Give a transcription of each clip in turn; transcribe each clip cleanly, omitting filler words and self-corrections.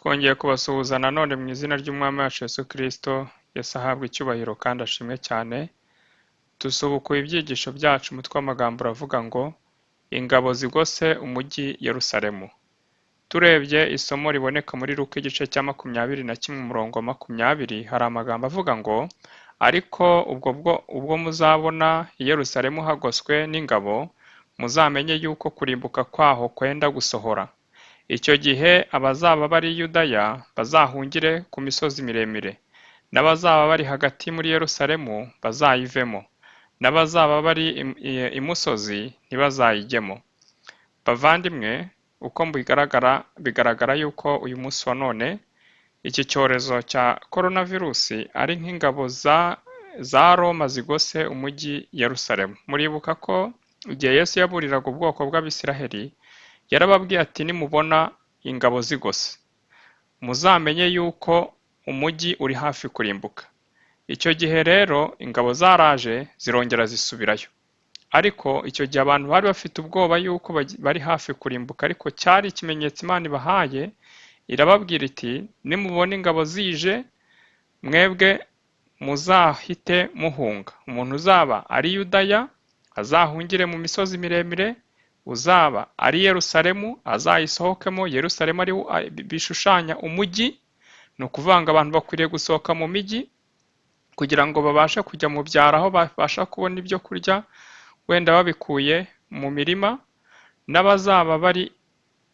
Twongeye kubasuhuza nanone mu izina ry'Umwami wacu Yesu Kristo, Yesu ahabwe icyubahiro kandi ashimwe cyane. Dusubukuye ibyigisho byacu, umutwe w'amagambo uravuga ngo ingabo zigose umujyi Yerusalemu. Turebye isomo riboneka muri Luka igice cya 21 umurongo wa 20, hari amagambo avuga ngo ariko ubwo muzabona i Yerusalemu hagoswe n'ingabo, muzamenye yuko kurimbuka kwaho kwenda gusohora. Icyo gihe abazaba bari i Yudaya bazahungire ku misozi miremire, n'abazaba bari hagati muri Yerusalemu bazayivemo, n'abazaba bari imusozi ntibazayijyemo. Bavandimwe, uko bigaragara yuko uyu munsi wa none iki cyorezo cya coronavirusi ari nk'ingabo za Roma zigose umujyi Yerusalemu. Muribuka ko igihe Yesu yaburiraga ubwoko bw'Abisiraheli, yarababwiye ati nimubona ingabo zigose, muzamenye yuko umujyi uri hafi kurimbuka. Icyo gihe rero ingabo zaraje zirongera zisubirayo, ariko icyo gihe abantu bari bafite ubwoba yuko bari hafi kurimbuka, ariko cyari ikimenyetso Imana ibahaye. Irababwira iti nimubona ingabo zije, mwebwe muzahite muhunga. Umuntu uzaba ari Yudaya azahungire mu misozi miremire, uzaba ari Yerusalemu azayisohokemo. Yerusalemu ari bishushanya umujyi, ni ukuvanga abantu bakwiriye gusohoka mu mijyi kugira ngo babashe kujya mu byaro aho babasha kubona ibyo kurya, wenda babikuye mu mirima. N'abazaba bari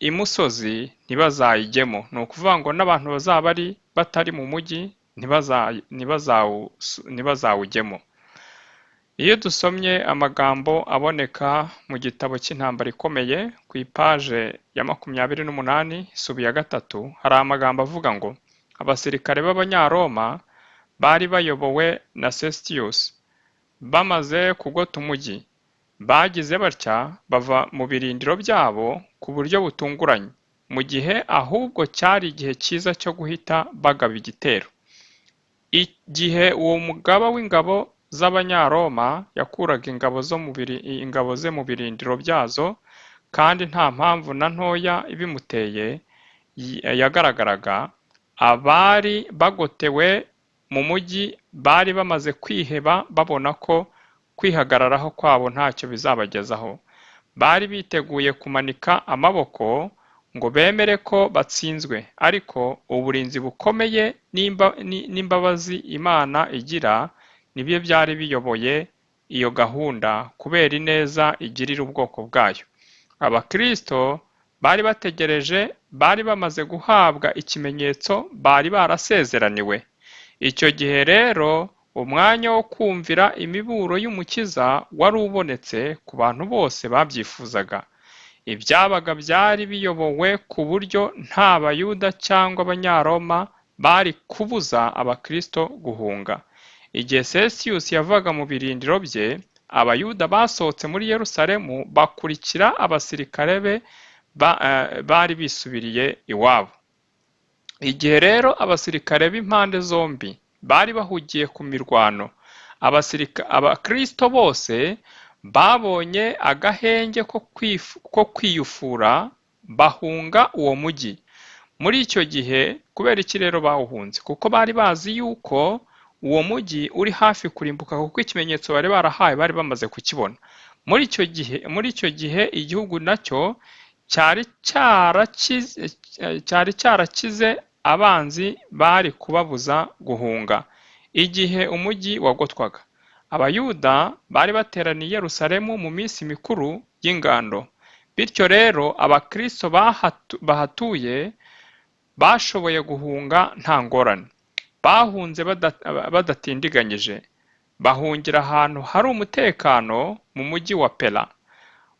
imusozi ntibazayijyemo, ni ukuvuga ngo n'abantu bazaba batari mu mujyi ntibazawujyemo. Iyo dusomye amagambo aboneka mu gitabo cy'intambara ikomeye ku ipaje ya 28 isubi ya 3, hari amagambo avuga ngo abasirikare b'Abanyaroma bari bayobowe na Sestius bamaze kugota umujyi, bagize batya bava mu birindiro byabo ku buryo butunguranye, mu gihe ahubwo cyari igihe cyiza cyo guhita bagaba igitero. Igihe uwo mugaba w'ingabo z'Abanyaroma yakuraga ingabo ze mu birindiro byazo, kandi nta mpamvu na ntoya ibimuteye yagaragaraga, abari bagotewe mu mujyi bari bamaze kwiheba, babona ko kwihagararaho kwabo ntacyo bizabagezaho. Bari biteguye kumanika amaboko ngo bemere ko batsinzwe, ariko uburinzi bukomeye n'imbabazi Imana igira nibyo byari biyoboye iyo gahunda, kubera ineza igirira ubwoko bwayo. Abakristo bari bategereje, bari bamaze guhabwa ikimenyetso bari barasezeraniwe. Icyo gihe rero umwanya wo kumvira imiburo y'Umukiza wari ubonetse ku bantu bose babyifuzaga. Ibyabaga byari biyobowe ku buryo nta Bayuda cyangwa Abanyaroma bari kubuza Abakristo guhunga. Igihe Sestius yavaga mu birindiro bye, Abayuda basohotse muri Yerusalemu bakurikira abasirikare be bari bisubiriye iwabo. Igihe rero abasirikare b'impande zombi bari bahugiye ku mirwano, Abakristo bose babonye agahenge ko kwiyufura, bahunga uwo mujyi. Muri icyo gihe kubera iki rero bawuhunze? Kuko bari bazi yuko uwo mujyi uri hafi kurimbuka, kuko ikimenyetso bari barahaye bari bamaze kukibona. Muri icyo gihe igihugu nacyo cyari cyarakize abanzi bari kubabuza guhunga. Igihe umujyi wagotwaga, Abayuda bari bateraniye i Yerusalemu mu minsi mikuru y'ingando. Bityo rero Abakristo bahatuye bashoboye guhunga nta ngorane. Bahunze badatindiganyije, bahungira ahantu hari umutekano mu mujyi wa Pera,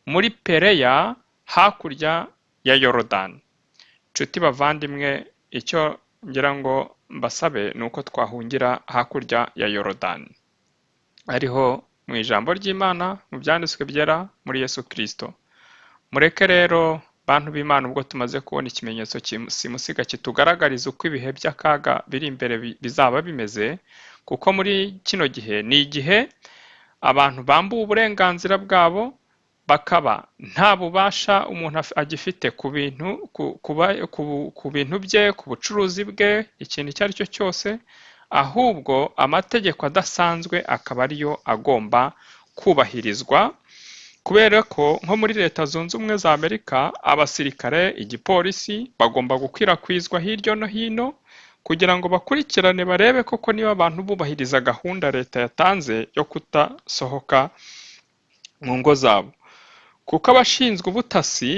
muri Pereya, hakurya ya Yorodani. Nshuti bavandimwe, icyo ngira ngo mbasabe ni uko twahungira hakurya ya Yorodani, ariho mu ijambo ry'Imana, mu byanditswe byera muri Yesu Kristo. Mureke rero bantu b'Imana, ubwo tumaze kubona ikimenyetso simusiga kitugaragariza uko ibihe by'akaga biri imbere bizaba bimeze, kuko muri kino gihe ni igihe abantu bambuwe uburenganzira bwabo, bakaba nta bubasha umuntu agifite ku bintu ku bintu bye, ku bucuruzi bwe, ikintu icyo ari cyo cyose, ahubwo amategeko adasanzwe akaba ariyo agomba kubahirizwa, kubera ko nko muri Leta Zunze Ubumwe za Amerika abasirikare, igipolisi bagomba gukwirakwizwa hirya no hino kugira ngo bakurikirane barebe koko niba abantu bubahiriza gahunda leta yatanze yo kudasohoka mu ngo zabo, kuko abashinzwe ubutasi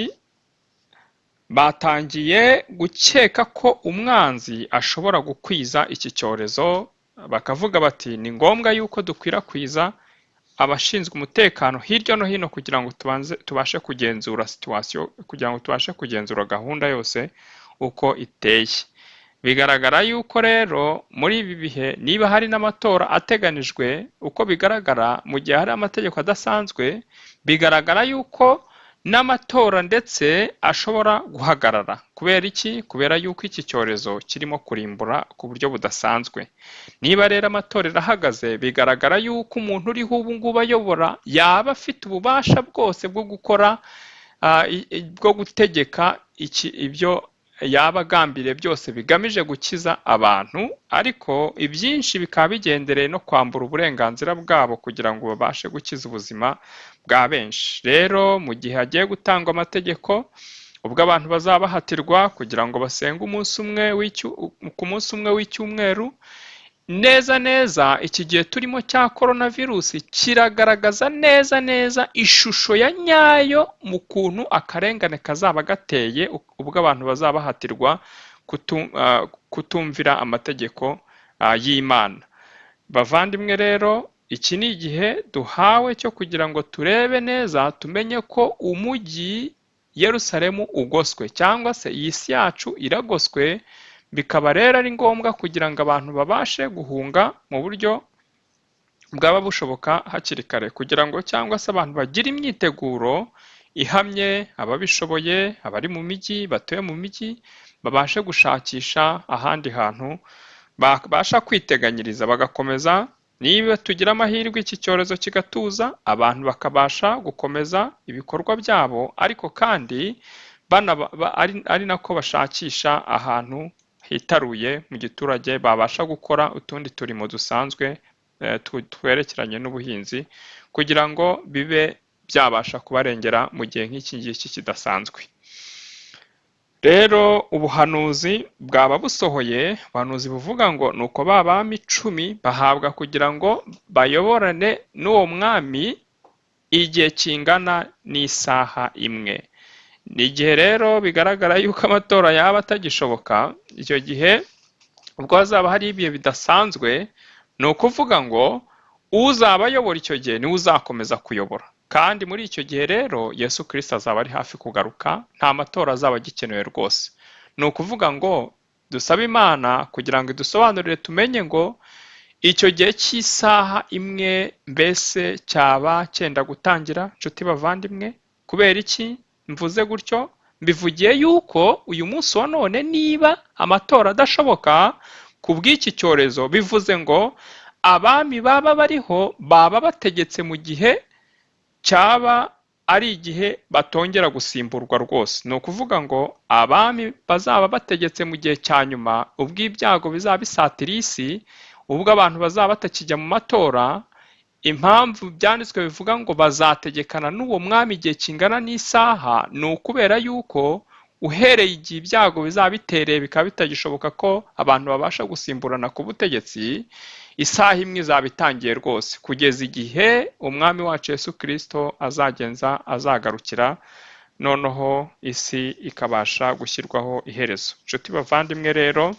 batangiye gukeka ko umwanzi ashobora gukwiza iki cyorezo, bakavuga bati ni ngombwa yuko dukwirakwiza abashinzwe umutekano hirya no hino kugira ngo tubashe kugenzura situation, kugira ngo tubashe kugenzura gahunda yose uko iteye. Bigaragara yuko rero muri ibi bihe niba hari n'amatora ateganijwe, uko bigaragara mu gihe hari amategeko adasanzwe, bigaragara yuko n'amatora ndetse ashobora guhagarara. Kubera iki? Kubera yuko iki cyorezo kirimo kurimbura ku buryo budasanzwe. Niba rero amatora arahagaze, bigaragara yuko umuntu uriho ubu ngubu ayobora yaba afite ububasha bwose bwo gukora bwo gutegeka ibyo yaba agambiriye byose bigamije gukiza abantu, ariko ibyinshi bikaba bigendereye no kwambura uburenganzira bwabo kugira ngo babashe gukiza ubuzima bwa benshi. Rero mu gihe hagiye gutangwa amategeko, ubwo abantu bazaba bahatirwa kugira ngo basenge ku munsi umwe w'icyumweru, neza neza iki gihe turimo cya coronavirus kiragaragaza neza ishusho ya nyayo mu kuntu akarengane kazaba gateye ubwo abantu bazaba bahatirwa kutumvira amategeko y'Imana. Bavandimwe rero, iki ni igihe duhawe cyo kugira ngo turebe neza, tumenye ko umujyi Yerusalemu ugoswe, cyangwa se iyi si yacu iragoswe, bikaba rero ari ngombwa kugira ngo abantu babashe guhunga mu buryo bwaba bushoboka hakiri kare, kugira ngo cyangwa se abantu bagire imyiteguro ihamye, ababishoboye, abari mu mijyi, batuye mu mijyi, babashe gushakisha ahandi hantu babasha kwiteganyiriza, bagakomeza. Niba tugira amahirwe iki cyorezo kigatuza, abantu bakabasha gukomeza ibikorwa byabo, ariko kandi ari nako bashakisha ahantu hitaruye mu giturage babasha gukora utundi turimo dusanzwe twerekeranye n'ubuhinzi, kugira ngo bibe byabasha kubarengera mu gihe nk'iki ngiki kidasanzwe. Rero ubuhanuzi bwaba busohoye, ubuhanuzi buvuga ngo nuko ba bami 10 bahabwa kugira ngo bayoborane n'uwo mwami igihe kingana n'isaha imwe. Ni igihe rero bigaragara yuko amatora yaba atagishoboka, icyo gihe ubwo hazaba hari ibihe bidasanzwe, ni ukuvuga ngo uzaba ayobora icyo gihe niwe uzakomeza kuyobora, kandi muri icyo gihe rero Yesu Kristo azaba ari hafi kugaruka, nta matora azaba agikenewe rwose. Ni ukuvuga ngo dusabe Imana kugira ngo idusobanurire tumenye ngo icyo gihe cy'isaha imwe mbese cyaba cyenda gutangira. Nshuti bavandimwe, kubera iki mvuze gutyo? Mbivugiye yuko uyu munsi wa none niba amatora adashoboka ku bw'iki cyorezo, bivuze ngo abami baba bariho baba bategetse mu gihe cyaba ari igihe batongera gusimburwa rwose. Ni ukuvuga ngo abami bazaba bategetse mu gihe cya nyuma, ubw'ibyago bizaba bisatira isi, ubwo abantu bazaba batakijya mu matora. Impamvu byanditswe bivuga ngo bazategekana n'uwo mwami igihe kingana n'isaha, ni ukubera yuko uhereye igihe ibyago bizaba bitereye bikaba bitagishoboka ko abantu babasha gusimburana ku butegetsi, isaha imwe izaba itangiye rwose, kugeza igihe umwami wacu Yesu Kristo azagarukira, noneho isi ikabasha gushyirwaho iherezo. Nshuti bavandimwe rero,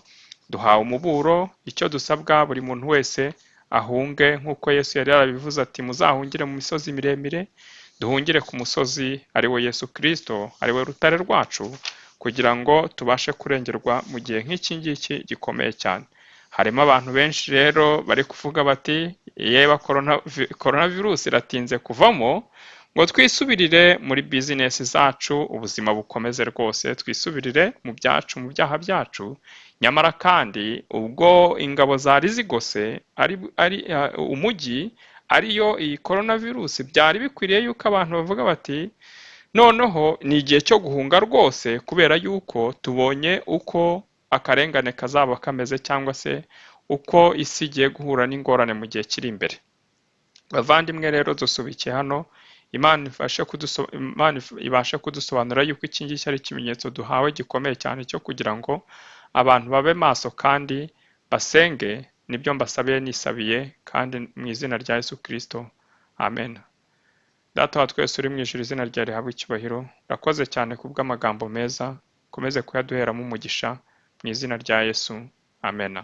duhawe umuburo, icyo dusabwa buri muntu wese ahunge nk'uko Yesu yari yarabivuze ati muzahungire mu misozi miremire, duhungire ku musozi ari we Yesu Kristo, ari we rutare rwacu, kugira ngo tubashe kurengerwa mu gihe nk'iki ngiki gikomeye cyane. Harimo abantu benshi rero bari kuvuga bati yeba coronavirus iratinze kuvamo, ngo twisubirire muri bizinesi zacu, ubuzima bukomeze rwose, twisubirire mu byacu, mu byaha byacu. Nyamara kandi ubwo ingabo zari zigose ari umujyi, ariyo iyi coronavirus, byari bikwiriye yuko abantu bavuga bati noneho ni igihe cyo guhunga rwose, kubera yuko tubonye uko akarengane kazaba kameze, cyangwa se uko isi igiye guhura n'ingorane mu gihe kiri imbere. Bavandimwe rero dusubikiye hano, Imana ibashe kudusobanurira yuko iki ngiki ari ikimenyetso duhawe gikomeye cyane cyo kugira ngo abantu babe maso kandi basenge. Nibyo mbasabiye nisabiye kandi mu izina rya Yesu Kristo, amen. Data wa twese uri mu ijuru, izina ryawe rihabwe icyubahiro. Urakoze cyane kubw'amagambo meza, ukomeze kuyaduheramo umugisha mu izina rya Yesu, amen.